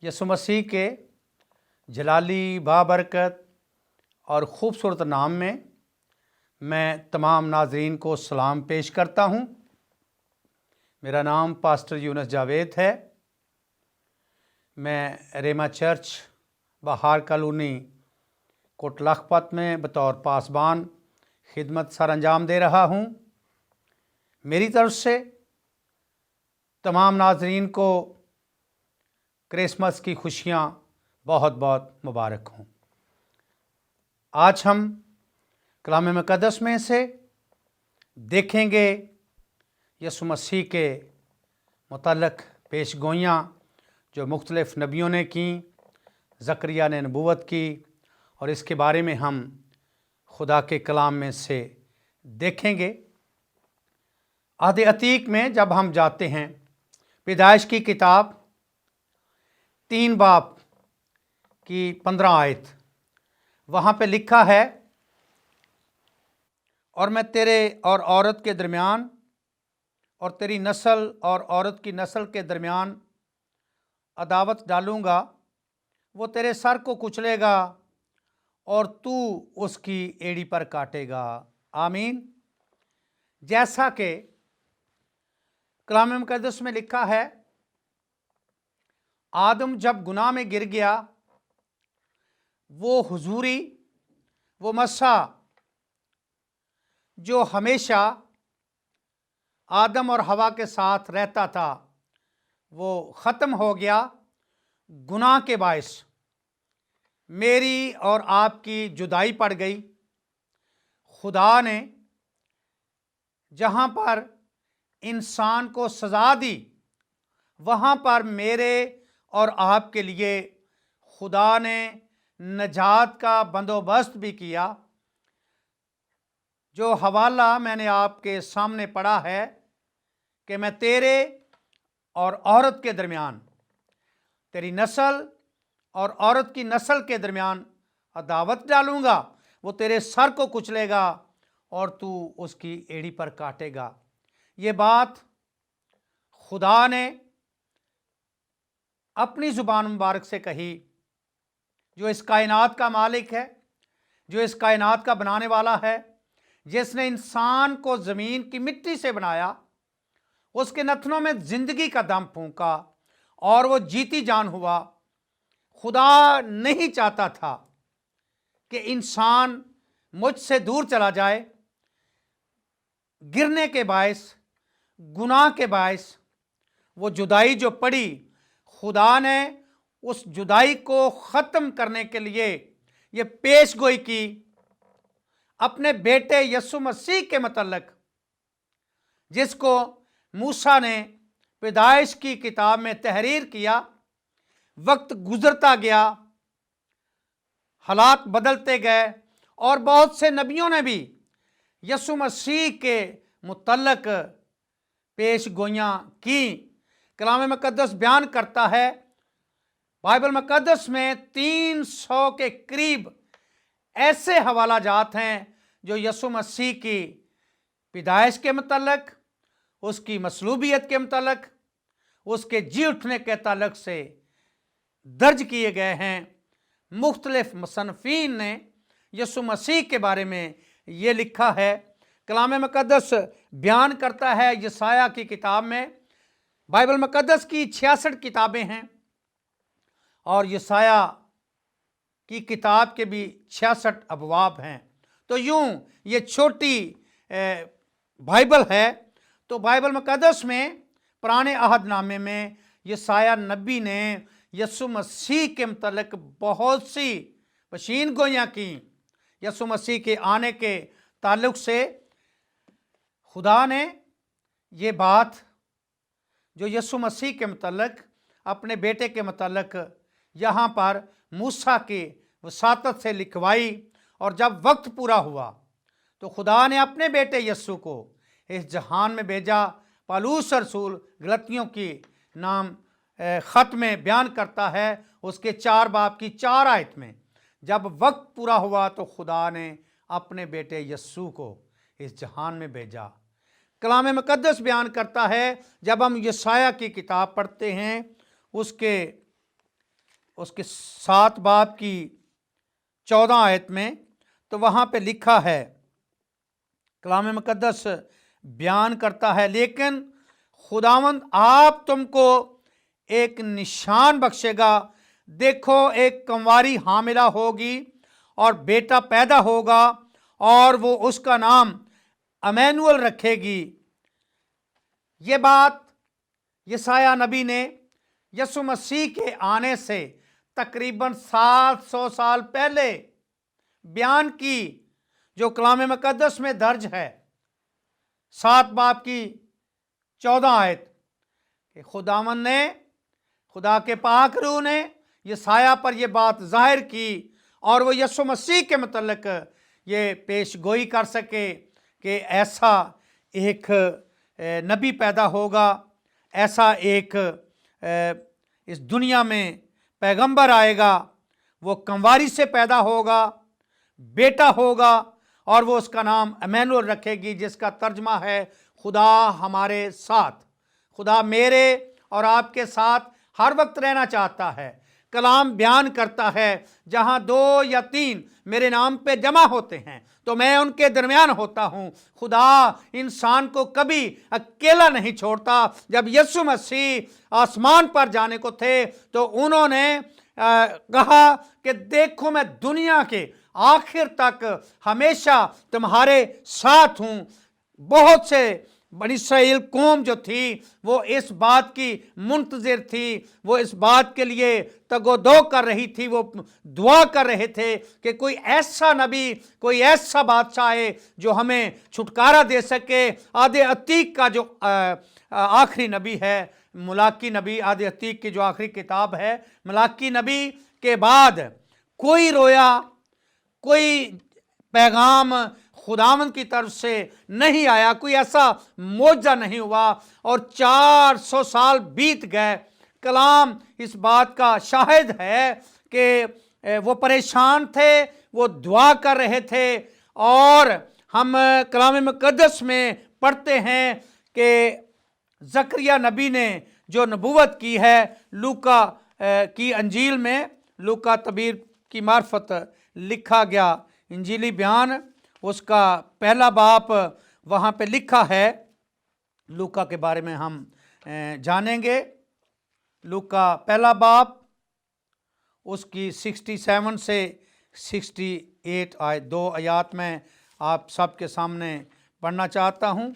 यसु मसीह के जलाली बाबरकत और ख़ूबसूरत नाम में मैं तमाम नाज़रीन को सलाम पेश करता हूँ। मेरा नाम पास्टर यूनुस जावेद है। मैं रेमा चर्च बहार कॉलोनी कोट लखपत में बतौर पासबान खिदमत सर अंजाम दे रहा हूँ। मेरी तरफ से तमाम नाज़रीन को क्रिसमस की खुशियाँ बहुत बहुत मुबारक हों। आज हम कलाम मुक़द्दस में से देखेंगे यसु मसीह के मुतल्लिक़ पेश गोइयाँ जो मुख्तलिफ़ नबियों ने की, ज़करिया ने नबूवत की, और इसके बारे में हम खुदा के कलाम में से देखेंगे। अहद अतीक में जब हम जाते हैं, पैदाइश की किताब 3 बाब की 15 आयत, वहाँ पे लिखा है, और मैं तेरे और औरत के दरमियान और तेरी नस्ल और औरत की नस्ल के दरमियान अदावत डालूँगा, वो तेरे सर को कुचलेगा और तू उसकी एड़ी पर काटेगा। आमीन। जैसा कि कलाम मुक़द्दस में लिखा है, आदम जब गुनाह में गिर गया, वो हुजूरी, वो मसा जो हमेशा आदम और हवा के साथ रहता था, वो ख़त्म हो गया। गुनाह के बायस मेरी और आपकी जुदाई पड़ गई। खुदा ने जहाँ पर इंसान को सज़ा दी, वहाँ पर मेरे और आपके लिए खुदा ने नजात का बंदोबस्त भी किया। जो हवाला मैंने आपके सामने पढ़ा है कि मैं तेरे और औरत के दरमियान, तेरी नस्ल और औरत की नस्ल के दरमियान अदावत डालूँगा, वो तेरे सर को कुचलेगा और तू उसकी एड़ी पर काटेगा। ये बात खुदा ने अपनी ज़ुबान मुबारक से कही, जो इस कायनात का मालिक है, जो इस कायनात का बनाने वाला है, जिसने इंसान को ज़मीन की मिट्टी से बनाया, उसके नथनों में ज़िंदगी का दम फूंका और वो जीती जान हुआ। खुदा नहीं चाहता था कि इंसान मुझसे दूर चला जाए। गिरने के बायस, गुनाह के बायस वो जुदाई जो पड़ी, खुदा ने उस जुदाई को ख़त्म करने के लिए ये पेशगोई की अपने बेटे यसु मसीह के मुतल्लिक़, जिसको मूसा ने पैदाइश की किताब में तहरीर किया। वक्त गुजरता गया, हालात बदलते गए, और बहुत से नबियों ने भी यसु मसीह के मुतल्लिक़ पेश गोइयाँ की। कलाम मुक़द्दस बयान करता है, बाइबल मुक़द्दस में 300 के करीब ऐसे हवाला जात हैं जो यसु मसीह की पैदाइश के मुतल्लिक़, उसकी मसलूबियत के मुतल्लिक़, उसके जी उठने के ताल्लुक़ से दर्ज किए गए हैं। मुख्तलिफ मुसन्निफ़ीन ने यसु मसीह के बारे में ये लिखा है। कलाम मुक़द्दस बयान करता है यशायाह की किताब में, बाइबल मुक़द्दस की 66 किताबें हैं और यशायाह की किताब के भी 66 अबवाब हैं। तो यूं ये छोटी बाइबल है। तो बाइबल मुक़द्दस में पुराने अहदनामे में यशायाह नबी ने यसु मसीह के मुतल्लिक़ बहुत सी पशीन गोइयाँ की। यसु मसीह के आने के ताल्लुक़ से खुदा ने ये बात जो यसु मसीह के मुतल्लिक़, अपने बेटे के मुतल्लिक़ यहाँ पर मूसा की वसातत से लिखवाई, और जब वक्त पूरा हुआ तो खुदा ने अपने बेटे यसु को इस जहान में भेजा। पौलुस रसूल गलतियों की नाम ख़त में बयान करता है, उसके 4 बाब की 4 आयत में, जब वक्त पूरा हुआ तो खुदा ने अपने बेटे यसु को इस जहान में भेजा। कलाम मुक़द्दस बयान करता है, जब हम यशायाह की किताब पढ़ते हैं, उसके اس کے 7 باب کی 14 آیت میں، تو وہاں پہ لکھا ہے، کلام مقدس بیان کرتا ہے، لیکن خداوند آپ تم کو ایک نشان بخشے گا، دیکھو ایک کنواری حاملہ ہوگی اور بیٹا پیدا ہوگا اور وہ اس کا نام امینوئل رکھے گی۔ یہ بات یسایہ نبی نے یسوع مسیح کے آنے سے تقریباً 700 سال پہلے بیان کی، جو کلام مقدس میں درج ہے، 7 باب کی 14 آیت، کہ خداوند نے، خدا کے پاک روح نے یسایہ پر یہ بات ظاہر کی، اور وہ یسوع مسیح کے متعلق یہ پیش گوئی کر سکے کہ ایسا ایک نبی پیدا ہوگا، ایسا ایک اس دنیا میں پیغمبر آئے گا، وہ کنواری سے پیدا ہوگا، بیٹا ہوگا، اور وہ اس کا نام امینوئل رکھے گی، جس کا ترجمہ ہے خدا ہمارے ساتھ۔ خدا میرے اور آپ کے ساتھ ہر وقت رہنا چاہتا ہے۔ کلام بیان کرتا ہے، جہاں 2 یا 3 میرے نام پہ جمع ہوتے ہیں تو میں ان کے درمیان ہوتا ہوں۔ خدا انسان کو کبھی اکیلا نہیں چھوڑتا۔ جب یسوع مسیح آسمان پر جانے کو تھے تو انہوں نے کہا کہ دیکھو میں دنیا کے آخر تک ہمیشہ تمہارے ساتھ ہوں۔ بہت سے بنی اسرائیل قوم جو تھی وہ اس بات کی منتظر تھی، وہ اس بات کے لیے تگ و دو کر رہی تھی، وہ دعا کر رہے تھے کہ کوئی ایسا نبی، کوئی ایسا بادشاہ آئے جو ہمیں چھٹکارا دے سکے۔ عہد عتیق کا جو آخری نبی ہے ملاکی نبی، عہد عتیق کی جو آخری کتاب ہے ملاکی نبی کے بعد کوئی رویا، کوئی پیغام خداوند کی طرف سے نہیں آیا، کوئی ایسا معجزہ نہیں ہوا، اور 400 سال بیت گئے۔ کلام اس بات کا شاہد ہے کہ وہ پریشان تھے، وہ دعا کر رہے تھے، اور ہم کلام مقدس میں پڑھتے ہیں کہ زکریا نبی نے جو نبوت کی ہے، لوکا کی انجیل میں، لوکا تبیر کی معرفت لکھا گیا انجیلی بیان، اس کا 1 باب وہاں پہ لکھا ہے۔ لوکا کے بارے میں ہم جانیں گے۔ لوکا 1 باب، اس کی 67 سے 68 آیت، 2 آیات میں آپ سب کے سامنے پڑھنا چاہتا ہوں۔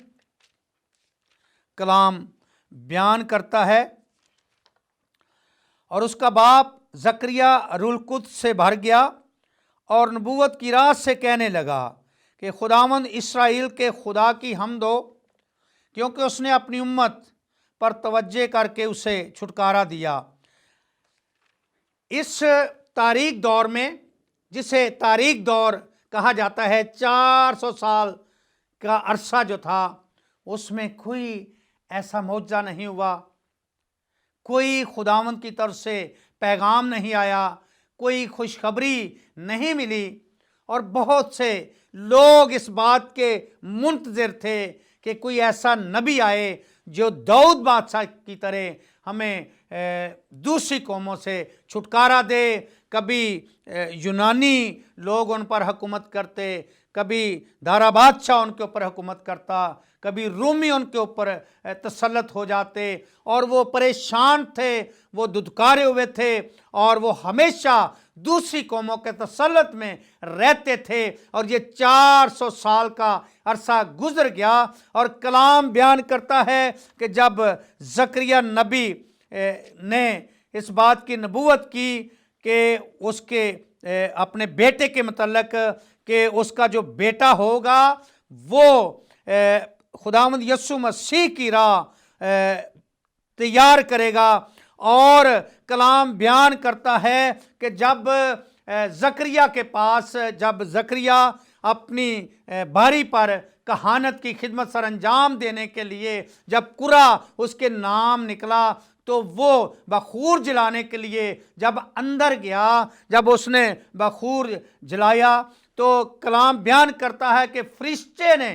کلام بیان کرتا ہے، اور اس کا باپ زکریا روح القدس سے بھر گیا اور نبوت کی راہ سے کہنے لگا کہ خداوند اسرائیل کے خدا کی حمد ہو، کیونکہ اس نے اپنی امت پر توجہ کر کے اسے چھٹکارا دیا۔ اس تاریک دور میں، جسے تاریک دور کہا جاتا ہے، 400 سال کا عرصہ جو تھا، اس میں کوئی ایسا معجزہ نہیں ہوا، کوئی خداوند کی طرف سے پیغام نہیں آیا، کوئی خوشخبری نہیں ملی، اور بہت سے لوگ اس بات کے منتظر تھے کہ کوئی ایسا نبی آئے جو داؤد بادشاہ کی طرح ہمیں دوسری قوموں سے چھٹکارا دے۔ کبھی یونانی لوگ ان پر حکومت کرتے، کبھی دارا بادشاہ ان کے اوپر حکومت کرتا، کبھی رومی ان کے اوپر تسلط ہو جاتے، اور وہ پریشان تھے، وہ دھتکارے ہوئے تھے، اور وہ ہمیشہ دوسری قوموں کے تسلط میں رہتے تھے۔ اور یہ 400 سال کا عرصہ گزر گیا، اور کلام بیان کرتا ہے کہ جب زکریا نبی نے اس بات کی نبوت کی کہ اس کے اپنے بیٹے کے متعلق، کہ اس کا جو بیٹا ہوگا وہ خداوند یسوع مسیح کی راہ تیار کرے گا، اور کلام بیان کرتا ہے کہ جب زکریا کے پاس، جب زکریا اپنی باری پر کہانت کی خدمت سر انجام دینے کے لیے جب قرہ اس کے نام نکلا، تو وہ بخور جلانے کے لیے جب اندر گیا، جب اس نے بخور جلایا، تو کلام بیان کرتا ہے کہ فرشتے نے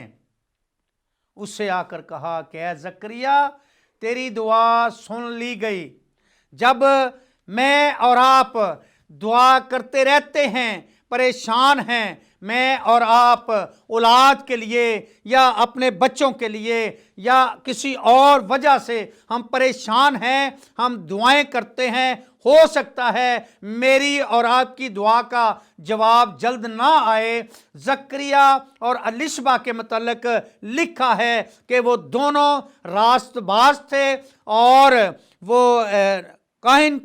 اس سے آ کر کہا کہ اے زکریا، تیری دعا سن لی گئی۔ جب मैं और आप दुआ करते रहते हैं, परेशान हैं, मैं और आप औलाद के लिए या अपने बच्चों के लिए या किसी और वजह से हम परेशान हैं, हम दुआएं करते हैं, हो सकता है मेरी और आपकी दुआ का जवाब जल्द ना आए। जकरिया और एलिशबा के मुतल्लिक लिखा है कि वो दोनों रास्तबाज थे और वो काहिन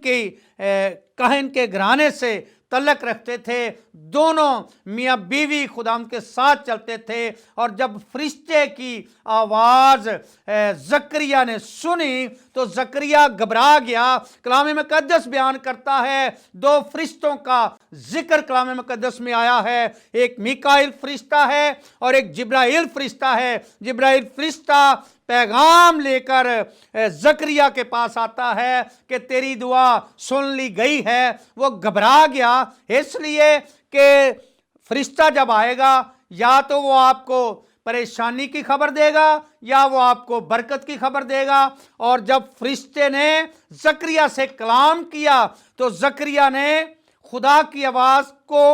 के घराने से तल्लक रखते थे। दोनों मियाँ बीवी खुदा के साथ चलते थे। और जब फरिश्ते की आवाज़ जकरिया ने सुनी तो जकरिया घबरा गया। कलाम मुकद्दस बयान करता है दो फरिश्तों का जिक्र कलाम मुकद्दस में आया है, एक मीकाईल फरिश्ता है और एक जिब्राइल फरिश्ता है। जिब्राइल फरिश्ता पैगाम लेकर जकरिया के पास आता है कि तेरी दुआ सुन ली गई है। वो घबरा गया इसलिए कि फरिश्ता जब आएगा या तो वो आपको परेशानी की खबर देगा या वो आपको बरकत की खबर देगा। और जब फरिश्ते ने जकरिया से कलाम किया तो जकरिया ने खुदा की आवाज़ को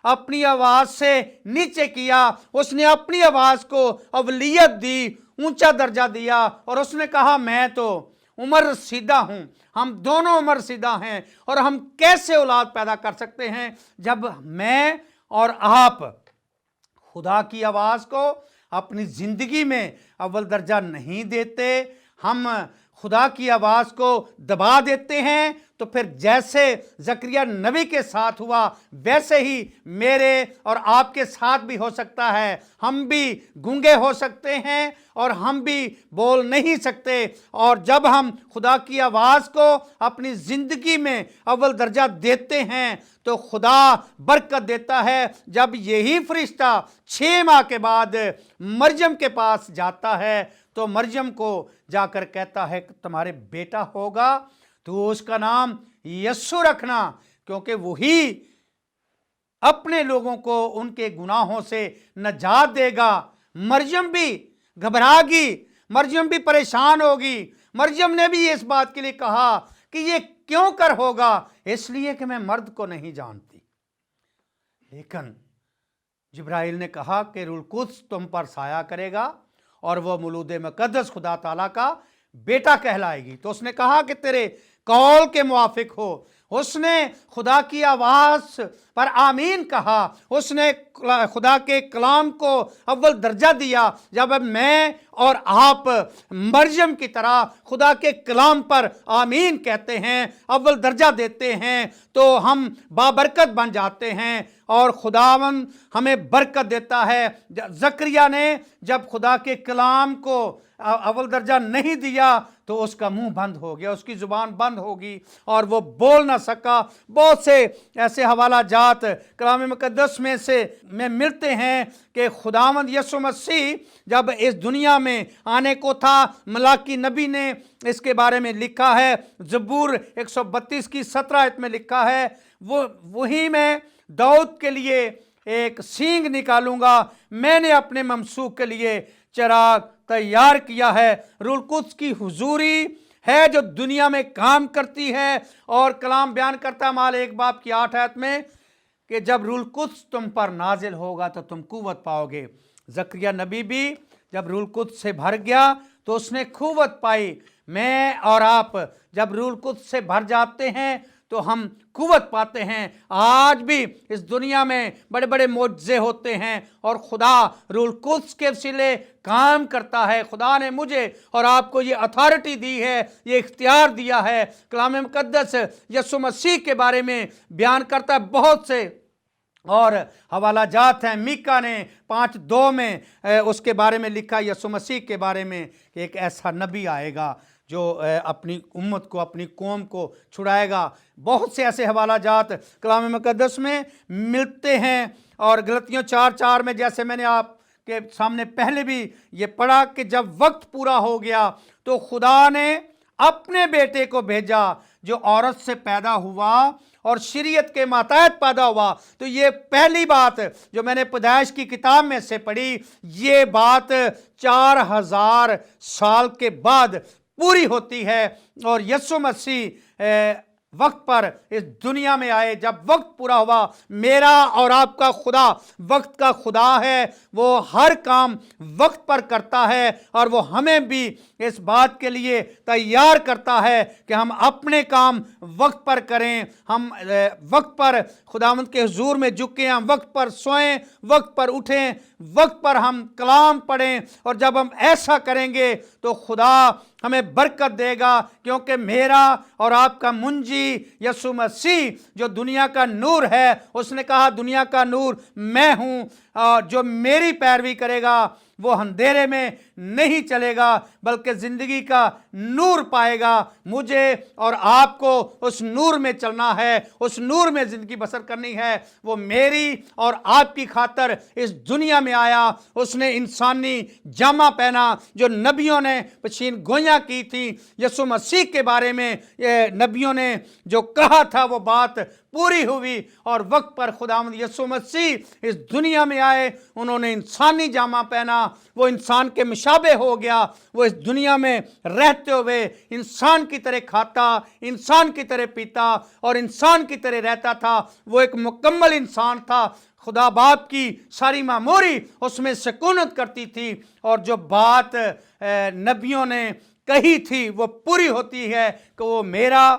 अपनी आवाज़ से नीचे किया, उसने अपनी आवाज़ को अवलियत दी, ऊंचा दर्जा दिया और उसने कहा मैं तो उम्र रसीदा हूं, हम दोनों उम्र रसीदा हैं और हम कैसे औलाद पैदा कर सकते हैं जब मैं और आप खुदा की आवाज़ को अपनी ज़िंदगी में अव्वल दर्जा नहीं देते, हम खुदा की आवाज़ को दबा देते हैं। तो फिर जैसे जकरिया नबी के साथ हुआ वैसे ही मेरे और आपके साथ भी हो सकता है। हम भी गूंगे हो सकते हैं और हम भी बोल नहीं सकते। और जब हम खुदा की आवाज़ को अपनी ज़िंदगी में अव्वल दर्जा देते हैं तो खुदा बरकत देता है। जब यही फरिश्ता 6 माह के बाद मरियम के पास जाता है तो मरियम को जाकर कहता है कि तुम्हारे बेटा होगा, तो उसका नाम यस्सु रखना, क्योंकि वही अपने लोगों को उनके गुनाहों से नजात देगा। मरियम भी घबरागी, मरियम भी परेशान होगी। मरियम ने भी इस बात के लिए कहा कि ये क्यों कर होगा, इसलिए कि मैं मर्द को नहीं जानती। लेकिन जिब्राइल ने कहा कि रूह कुद्स तुम पर साया करेगा और वह मौलूद मुकद्दस खुदा ताला का बेटा कहलाएगी। तो उसने कहा कि तेरे कौल के मुआफिक हो। उसने खुदा की आवाज़ पर आमीन कहा, उसने खुदा के कलाम को अव्वल दर्जा दिया। जब मैं और आप मरियम की तरह खुदा के कलाम पर आमीन कहते हैं, अव्वल दर्जा देते हैं, तो हम बाबरकत बन जाते हैं और खुदावन हमें बरकत देता है। जकरिया ने जब खुदा के कलाम को अव्वल दर्जा नहीं दिया तो उसका मुंह बंद हो गया, उसकी ज़ुबान बंद होगी और वो बोल ना सका। बहुत से ऐसे हवाला जात कलाम मुकद्दस में मिलते हैं कि खुदावंद यीशु मसीह जब इस दुनिया में आने को था, मलाकी नबी ने इसके बारे में लिखा है। ज़बूर 132 की 17 आयत में लिखा है, वही मैं दाऊद के लिए एक सींग निकालूंगा, मैंने अपने ममसूक के लिए चिराग तैयार किया है। रूह कुद्स की हुजूरी है जो दुनिया में काम करती है। और कलाम बयान करता है माल 1 बाब की 8 आयत में कि जब रूह कुद्स तुम पर नाजिल होगा तो तुम कुव्वत पाओगे। जकरिया नबी भी जब रूह कुद्स से भर गया तो उसने कुव्वत पाई। मैं और आप जब रूह कुद्स से भर जाते हैं तो हम कुव्वत पाते हैं। आज भी इस दुनिया में बड़े बड़े मोजज़े होते हैं और खुदा रूह कुद्स के वसीले काम करता है। खुदा ने मुझे और आपको ये अथॉरिटी दी है, ये इख्तियार दिया है। कलाम मुकद्दस यीशु मसीह के बारे में बयान करता है बहुत से और हवाला जात हैं। मीका ने 5:2 में उसके बारे में लिखा, यीशु मसीह के बारे में, कि एक ऐसा नबी आएगा जो अपनी उम्मत को, अपनी कौम को छुड़ाएगा। बहुत से ऐसे हवाला जात कलाम मुकद्दस में मिलते हैं। और गलतियों 4:4 में जैसे मैंने आपके सामने पहले भी ये पढ़ा कि जब वक्त पूरा हो गया तो खुदा ने अपने बेटे को भेजा जो औरत से पैदा हुआ और शरीयत के मातहत पैदा हुआ। तो ये पहली बात जो मैंने पैदाइश की किताब में से पढ़ी, ये बात 4000 साल के बाद पूरी होती है। और यीशु मसीह वक्त पर इस दुनिया में आए। जब वक्त पूरा हुआ, मेरा और आपका खुदा वक्त का खुदा है, वो हर काम वक्त पर करता है और वो हमें भी इस बात के लिए तैयार करता है कि हम अपने काम वक्त पर करें, हम वक्त पर खुदावंद के हुजूर में झुकें, हम वक्त पर सोएं, वक्त पर उठें, वक्त पर हम कलाम पढ़ें। और जब हम ऐसा करेंगे तो खुदा हमें बरकत देगा, क्योंकि मेरा और आपका मुंजी यीशु मसीह जो दुनिया का नूर है, उसने कहा दुनिया का नूर मैं हूं, और जो मेरी पैरवी करेगा वो अंधेरे में नहीं चलेगा बल्कि जिंदगी का नूर पाएगा। मुझे और आपको उस नूर में चलना है, उस नूर में जिंदगी बसर करनी है। वो मेरी और आपकी खातर इस दुनिया में आया, उसने इंसानी जामा पहना। जो नबियों ने पेशीन गोइयां की थी यीशु मसीह के बारे में, ये नबियों ने जो कहा था वो बात पूरी हुई और वक्त पर खुदावंद यीशु मसीह इस दुनिया में आए। उन्होंने इंसानी जामा पहना, वो इंसान के मुशाबे हो गया। वो इस दुनिया में रहते हुए इंसान की तरह खाता, इंसान की तरह पीता और इंसान की तरह रहता था। वो एक मुकम्मल इंसान था। खुदा बाप की सारी मामूरी उसमें सुकूनत करती थी और जो बात नबियों ने कही थी वो पूरी होती है कि वो मेरा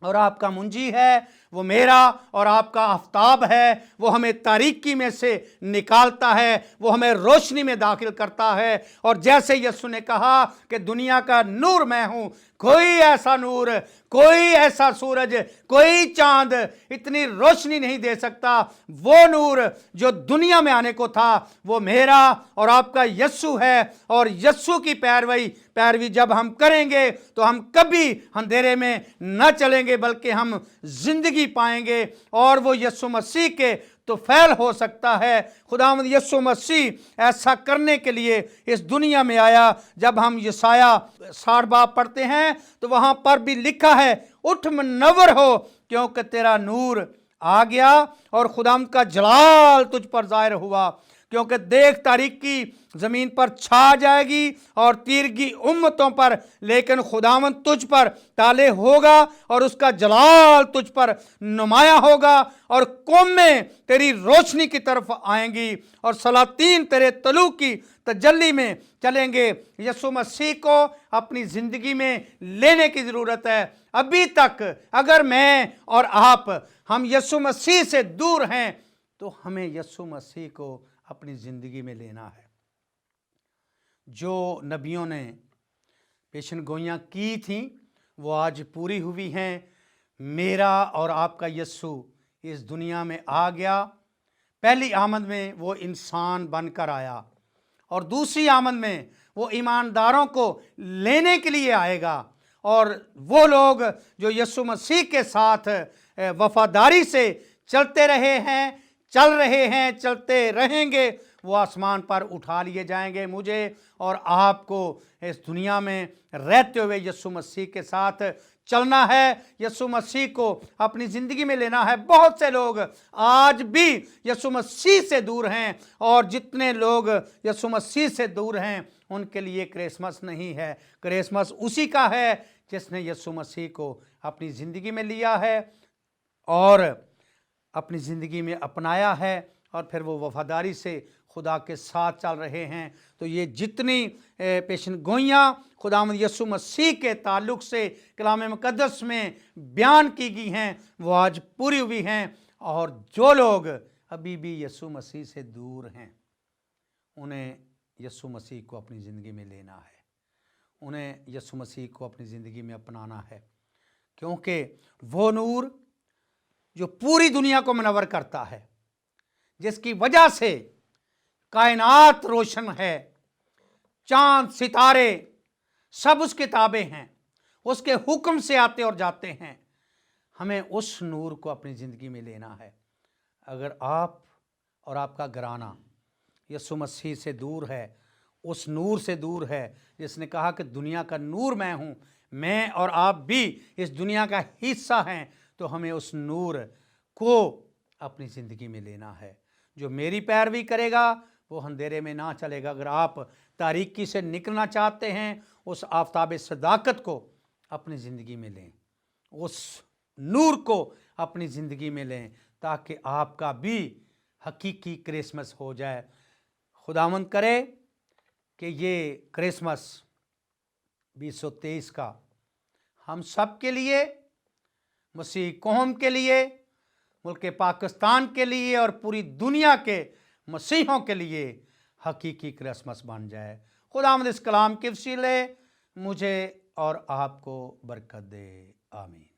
और आपका मुंजी है, वो मेरा और आपका आफताब है। वो हमें तारीकी में से निकालता है, वो हमें रोशनी में दाखिल करता है। और जैसे यीशु ने कहा कि दुनिया का नूर मैं हूं, कोई ऐसा नूर, कोई ऐसा सूरज, कोई चांद इतनी रोशनी नहीं दे सकता। वो नूर जो दुनिया में आने को था वो मेरा और आपका यीशु है। और यीशु की पैरवी जब हम करेंगे तो हम कभी अंधेरे में न चलेंगे बल्कि हम जिंदगी पाएंगे। और वो यीशु मसीह के तो फैल हो सकता है। खुदावंद यीशु मसीह ऐसा करने के लिए इस दुनिया में आया। जब हम यशाया 60 बाब पढ़ते हैं तो वहां पर भी लिखा है, उठ मुनव्वर हो क्योंकि तेरा नूर आ गया और खुदावंद का जलाल तुझ पर ज़ाहिर हुआ। क्योंकि देख तारीकी जमीन पर छा जाएगी और तीरगी उम्मतों पर, लेकिन खुदावंद तुझ पर ताले होगा और उसका जलाल तुझ पर नुमाया होगा। और कौमें तेरी रोशनी की तरफ आएंगी और सलातीन तेरे तलू की तजल्ली में चलेंगे। यीशु मसीह को अपनी ज़िंदगी में लेने की ज़रूरत है। अभी तक अगर मैं और आप हम यीशु मसीह से दूर हैं तो हमें यीशु मसीह को अपनी ज़िंदगी में लेना है। जो नबियों ने पेशन गोइयाँ की थीं वो आज पूरी हुई हैं। मेरा और आपका यीशु इस दुनिया में आ गया। पहली आमद में वो इंसान बनकर आया और दूसरी आमद में वो ईमानदारों को लेने के लिए आएगा। और वो लोग जो यीशु मसीह के साथ वफादारी से चलते रहे हैं, चल रहे हैं, चलते रहेंगे, वो आसमान पर उठा लिए जाएंगे। मुझे और आपको इस दुनिया में रहते हुए यीशु मसीह के साथ चलना है, यीशु मसीह को अपनी ज़िंदगी में लेना है। बहुत से लोग आज भी यीशु मसीह से दूर हैं और जितने लोग यीशु मसीह से दूर हैं उनके लिए क्रिसमस नहीं है। क्रिसमस उसी का है जिसने यीशु मसीह को अपनी ज़िंदगी में लिया है और अपनी ज़िंदगी में अपनाया है और फिर वो वफादारी से खुदा के साथ चल रहे हैं। तो ये जितनी पेशन गोइयाँ खुदावंद यीशु मसीह के ताल्लुक़ से कलाम मुक़द्दस में बयान की गई हैं वो आज पूरी हुई हैं। और जो लोग अभी भी यीशु मसीह से दूर हैं उन्हें यीशु मसीह को अपनी ज़िंदगी में लेना है, उन्हें यीशु मसीह को अपनी ज़िंदगी में अपनाना है। क्योंकि वो नूर जो पूरी दुनिया को मुनव्वर करता है, जिसकी वजह से कायनात रोशन है, चांद सितारे सब उसके ताबे हैं, उसके हुक्म से आते और जाते हैं, हमें उस नूर को अपनी ज़िंदगी में लेना है। अगर आप और आपका घराना यीशु मसीह से दूर है, उस नूर से दूर है जिसने कहा कि दुनिया का नूर मैं हूँ, मैं और आप भी इस दुनिया का हिस्सा हैं, तो हमें उस नूर को अपनी ज़िंदगी में लेना है। जो मेरी पैरवी करेगा वो अंधेरे में ना चलेगा। अगर आप तारीकी से निकलना चाहते हैं, उस आफताब सदाकत को अपनी ज़िंदगी में लें, उस نور کو اپنی زندگی میں لیں تاکہ آپ کا بھی حقیقی کرسمس ہو جائے۔ خداوند کرے کہ یہ کرسمس 2023 کا ہم سب کے لیے، مسیح قوم کے لیے، ملک پاکستان کے لیے اور پوری دنیا کے مسیحوں کے لیے حقیقی کرسمس بن جائے۔ خداوند اس کلام کے وسیلے مجھے اور آپ کو برکت دے، آمین۔